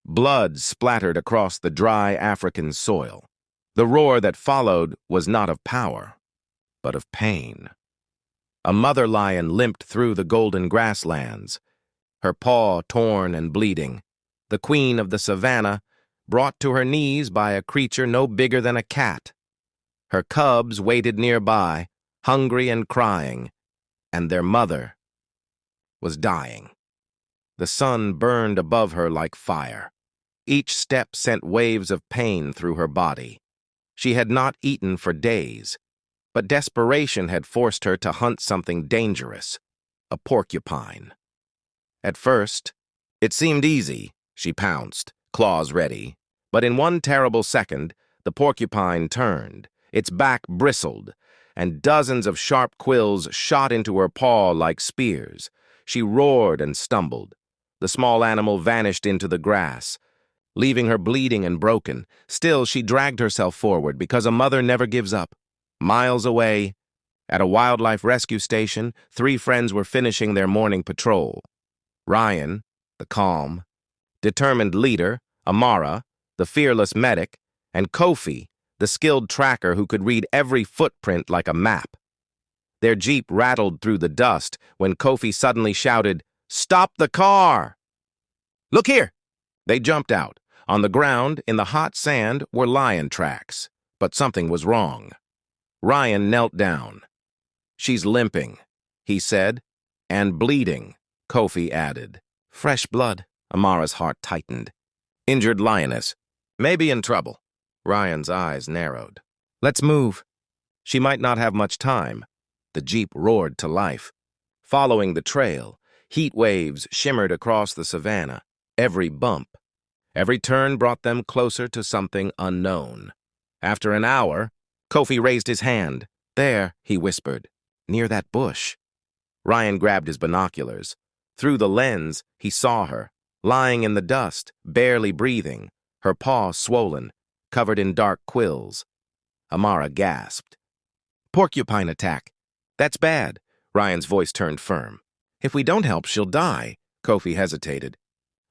Blood splattered across the dry African soil. The roar that followed was not of power, but of pain. A mother lion limped through the golden grasslands, her paw torn and bleeding, the queen of the savannah, brought to her knees by a creature no bigger than a cat. Her cubs waited nearby, hungry and crying, and their mother was dying. The sun burned above her like fire. Each step sent waves of pain through her body. She had not eaten for days, but desperation had forced her to hunt something dangerous, a porcupine. At first, it seemed easy. She pounced, claws ready. But in one terrible second, the porcupine turned. Its back bristled, and dozens of sharp quills shot into her paw like spears. She roared and stumbled. The small animal vanished into the grass, leaving her bleeding and broken. Still, she dragged herself forward because a mother never gives up. Miles away, at a wildlife rescue station, 3 friends were finishing their morning patrol. Ryan, the calm, determined leader, Amara, the fearless medic, and Kofi, the skilled tracker who could read every footprint like a map. Their jeep rattled through the dust when Kofi suddenly shouted, "Stop the car!" "Look here!" They jumped out. On the ground, in the hot sand, were lion tracks. But something was wrong. Ryan knelt down. "She's limping," he said. "And bleeding," Kofi added. "Fresh blood." Amara's heart tightened. "Injured lioness. Maybe in trouble." Ryan's eyes narrowed. "Let's move." She might not have much time. The jeep roared to life. Following the trail, heat waves shimmered across the savannah. Every bump, every turn brought them closer to something unknown. After an hour, Kofi raised his hand. "There," he whispered, "near that bush." Ryan grabbed his binoculars. Through the lens, he saw her, lying in the dust, barely breathing, her paw swollen, covered in dark quills. Amara gasped. "Porcupine attack. That's bad." Ryan's voice turned firm. "If we don't help, she'll die." Kofi hesitated.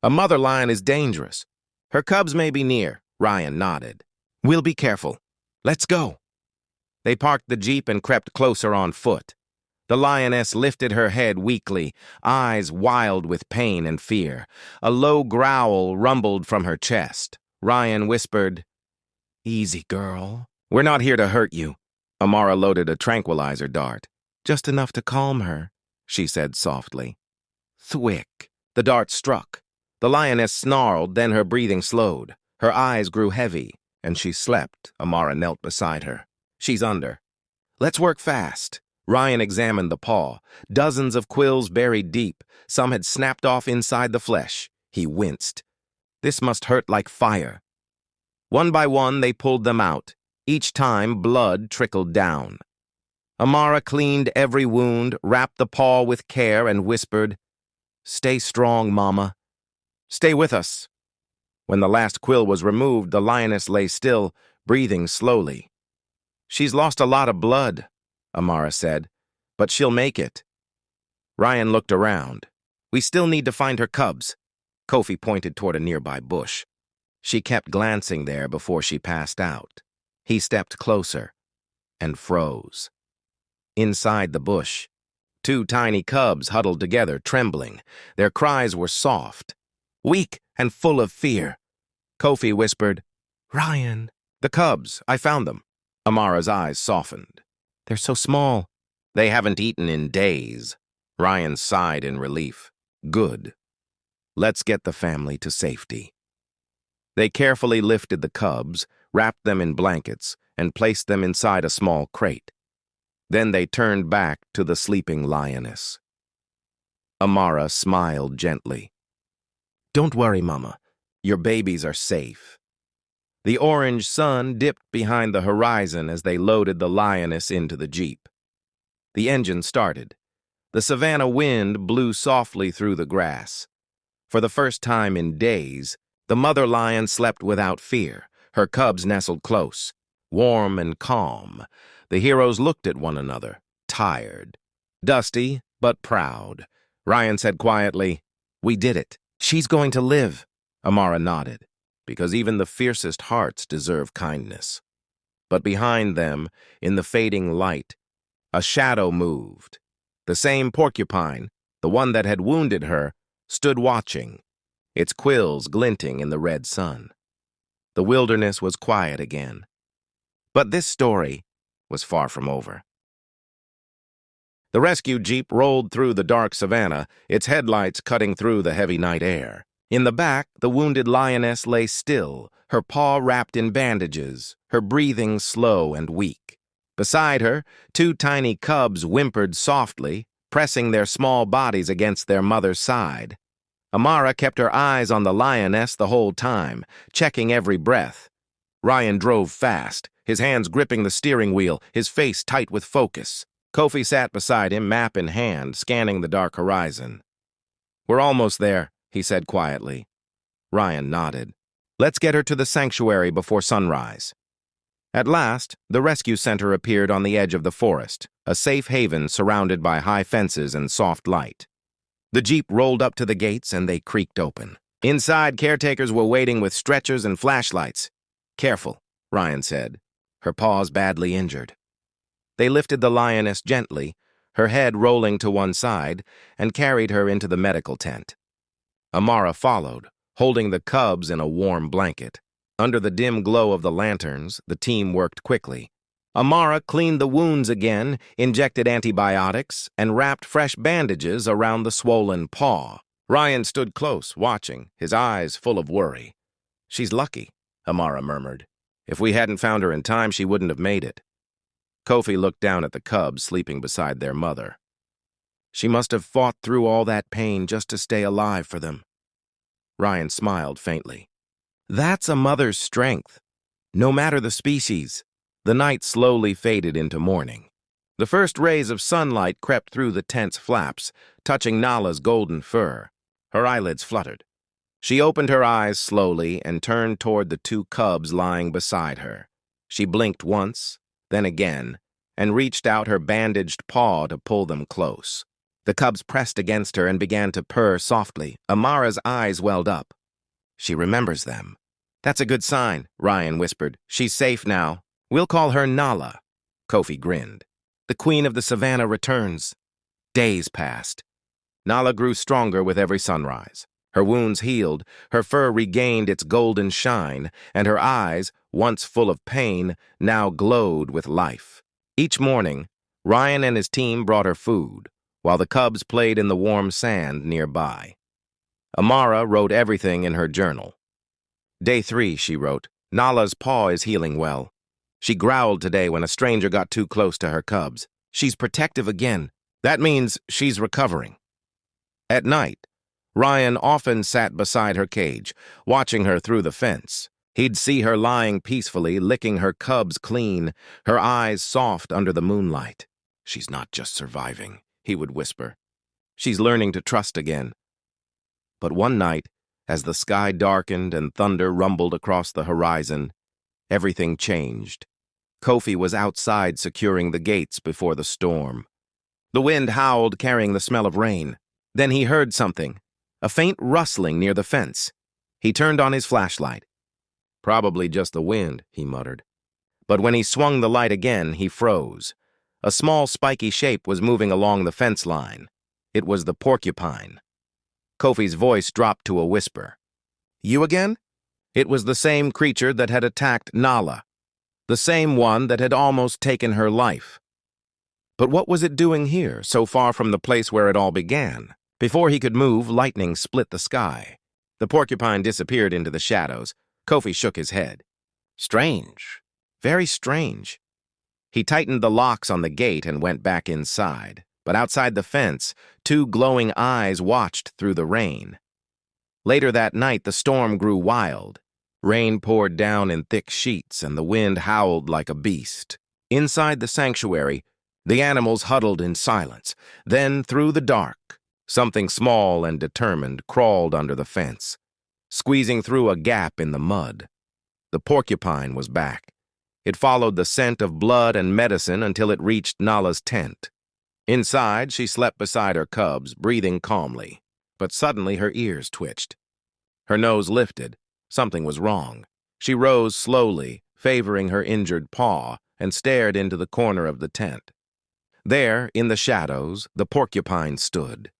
"A mother lion is dangerous. Her cubs may be near." Ryan nodded. "We'll be careful. Let's go." They parked the jeep and crept closer on foot. The lioness lifted her head weakly, eyes wild with pain and fear. A low growl rumbled from her chest. Ryan whispered, "Easy, girl. We're not here to hurt you." Amara loaded a tranquilizer dart. "Just enough to calm her," she said softly. Thwick. The dart struck. The lioness snarled, then her breathing slowed. Her eyes grew heavy, and she slept. Amara knelt beside her. "She's under. Let's work fast." Ryan examined the paw. Dozens of quills buried deep. Some had snapped off inside the flesh. He winced. This must hurt like fire. One by one, they pulled them out. Each time, blood trickled down. Amara cleaned every wound, wrapped the paw with care, and whispered, "Stay strong, Mama. Stay with us." When the last quill was removed, the lioness lay still, breathing slowly. "She's lost a lot of blood," Amara said, "but she'll make it." Ryan looked around. "We still need to find her cubs." Kofi pointed toward a nearby bush. She kept glancing there before she passed out. He stepped closer and froze. Inside the bush, 2 tiny cubs huddled together, trembling. Their cries were soft, weak, and full of fear. Kofi whispered, "Ryan." "The cubs, I found them." Amara's eyes softened. "They're so small." "They haven't eaten in days." Ryan sighed in relief. "Good. Let's get the family to safety." They carefully lifted the cubs, wrapped them in blankets, and placed them inside a small crate. Then they turned back to the sleeping lioness. Amara smiled gently. "Don't worry, Mama. Your babies are safe." The orange sun dipped behind the horizon as they loaded the lioness into the jeep. The engine started. The savannah wind blew softly through the grass. For the first time in days, the mother lion slept without fear. Her cubs nestled close, warm and calm. The heroes looked at one another, tired, dusty, but proud. Ryan said quietly, "We did it. She's going to live." Amara nodded, because even the fiercest hearts deserve kindness. But behind them, in the fading light, a shadow moved. The same porcupine, the one that had wounded her, stood watching, its quills glinting in the red sun. The wilderness was quiet again. But this story was far from over. The rescue jeep rolled through the dark savanna, its headlights cutting through the heavy night air. In the back, the wounded lioness lay still, her paw wrapped in bandages, her breathing slow and weak. Beside her, two tiny cubs whimpered softly, pressing their small bodies against their mother's side. Amara kept her eyes on the lioness the whole time, checking every breath. Ryan drove fast, his hands gripping the steering wheel, his face tight with focus. Kofi sat beside him, map in hand, scanning the dark horizon. "We're almost there," he said quietly. Ryan nodded. "Let's get her to the sanctuary before sunrise." At last, the rescue center appeared on the edge of the forest, a safe haven surrounded by high fences and soft light. The jeep rolled up to the gates and they creaked open. Inside, caretakers were waiting with stretchers and flashlights. "Careful," Ryan said, her paws badly injured. They lifted the lioness gently, her head rolling to one side, and carried her into the medical tent. Amara followed, holding the cubs in a warm blanket. Under the dim glow of the lanterns, the team worked quickly. Amara cleaned the wounds again, injected antibiotics, and wrapped fresh bandages around the swollen paw. Ryan stood close, watching, his eyes full of worry. "She's lucky," Amara murmured. "If we hadn't found her in time, she wouldn't have made it." Kofi looked down at the cubs sleeping beside their mother. "She must have fought through all that pain just to stay alive for them." Ryan smiled faintly. "That's a mother's strength, no matter the species." The night slowly faded into morning. The first rays of sunlight crept through the tent's flaps, touching Nala's golden fur. Her eyelids fluttered. She opened her eyes slowly and turned toward the two cubs lying beside her. She blinked once, then again, and reached out her bandaged paw to pull them close. The cubs pressed against her and began to purr softly. Amara's eyes welled up. "She remembers them." "That's a good sign," Ryan whispered. "She's safe now. We'll call her Nala." Kofi grinned. "The queen of the savannah returns." Days passed. Nala grew stronger with every sunrise. Her wounds healed, her fur regained its golden shine, and her eyes, once full of pain, now glowed with life. Each morning, Ryan and his team brought her food, while the cubs played in the warm sand nearby. Amara wrote everything in her journal. "Day 3, she wrote, Nala's paw is healing well. She growled today when a stranger got too close to her cubs. She's protective again. That means she's recovering." At night, Ryan often sat beside her cage, watching her through the fence. He'd see her lying peacefully, licking her cubs clean, her eyes soft under the moonlight. "She's not just surviving," he would whisper. "She's learning to trust again." But one night, as the sky darkened and thunder rumbled across the horizon, everything changed. Kofi was outside securing the gates before the storm. The wind howled, carrying the smell of rain. Then he heard something, a faint rustling near the fence. He turned on his flashlight. "Probably just the wind," he muttered. But when he swung the light again, he froze. A small spiky shape was moving along the fence line. It was the porcupine. Kofi's voice dropped to a whisper. "You again?" It was the same creature that had attacked Nala, the same one that had almost taken her life. But what was it doing here, so far from the place where it all began? Before he could move, lightning split the sky. The porcupine disappeared into the shadows. Kofi shook his head. "Strange. Very strange." He tightened the locks on the gate and went back inside. But outside the fence, two glowing eyes watched through the rain. Later that night, the storm grew wild. Rain poured down in thick sheets, and the wind howled like a beast. Inside the sanctuary, the animals huddled in silence. Then, through the dark, something small and determined crawled under the fence, squeezing through a gap in the mud. The porcupine was back. It followed the scent of blood and medicine until it reached Nala's tent. Inside, she slept beside her cubs, breathing calmly. But suddenly her ears twitched. Her nose lifted. Something was wrong. She rose slowly, favoring her injured paw, and stared into the corner of the tent. There, in the shadows, the porcupine stood,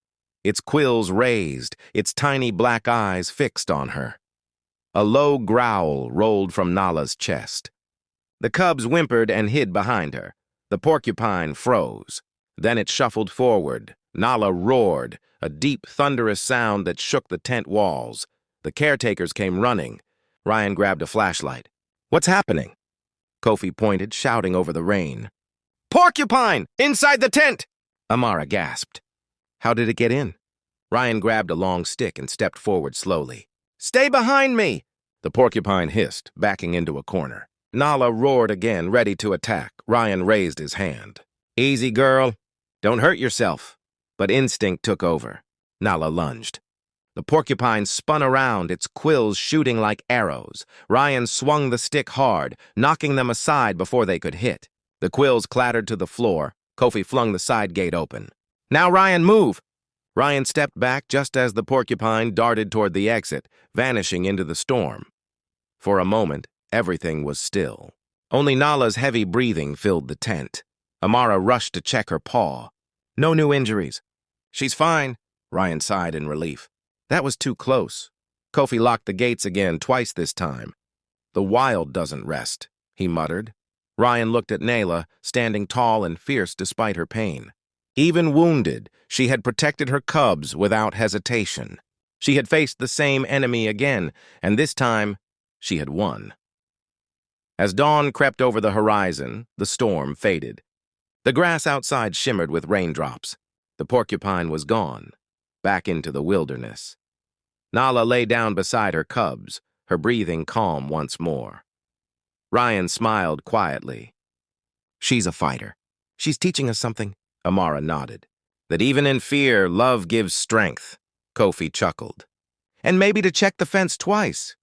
its quills raised, its tiny black eyes fixed on her. A low growl rolled from Nala's chest. The cubs whimpered and hid behind her. The porcupine froze. Then it shuffled forward. Nala roared, a deep, thunderous sound that shook the tent walls. The caretakers came running. Ryan grabbed a flashlight. "What's happening?" Kofi pointed, shouting over the rain. "Porcupine! Inside the tent!" Amara gasped. "How did it get in?" Ryan grabbed a long stick and stepped forward slowly. "Stay behind me!" The porcupine hissed, backing into a corner. Nala roared again, ready to attack. Ryan raised his hand. "Easy, girl. Don't hurt yourself." But instinct took over. Nala lunged. The porcupine spun around, its quills shooting like arrows. Ryan swung the stick hard, knocking them aside before they could hit. The quills clattered to the floor. Kofi flung the side gate open. "Now, Ryan, move!" Ryan stepped back just as the porcupine darted toward the exit, vanishing into the storm. For a moment, everything was still. Only Nala's heavy breathing filled the tent. Amara rushed to check her paw. "No new injuries." "She's fine," Ryan sighed in relief. That was too close. Kofi locked the gates again, twice this time. "The wild doesn't rest," he muttered. Ryan looked at Nala, standing tall and fierce despite her pain. Even wounded, she had protected her cubs without hesitation. She had faced the same enemy again, and this time, she had won. As dawn crept over the horizon, the storm faded. The grass outside shimmered with raindrops. The porcupine was gone, back into the wilderness. Nala lay down beside her cubs, her breathing calm once more. Ryan smiled quietly. "She's a fighter. She's teaching us something." Amara nodded. "That even in fear, love gives strength," Kofi chuckled. "And maybe to check the fence twice."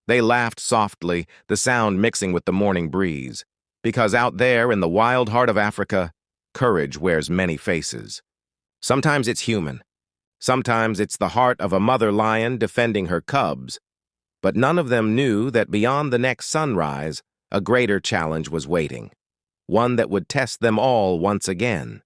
They laughed softly, the sound mixing with the morning breeze. Because out there in the wild heart of Africa, courage wears many faces. Sometimes it's human. Sometimes it's the heart of a mother lion defending her cubs. But none of them knew that beyond the next sunrise, a greater challenge was waiting. One that would test them all once again.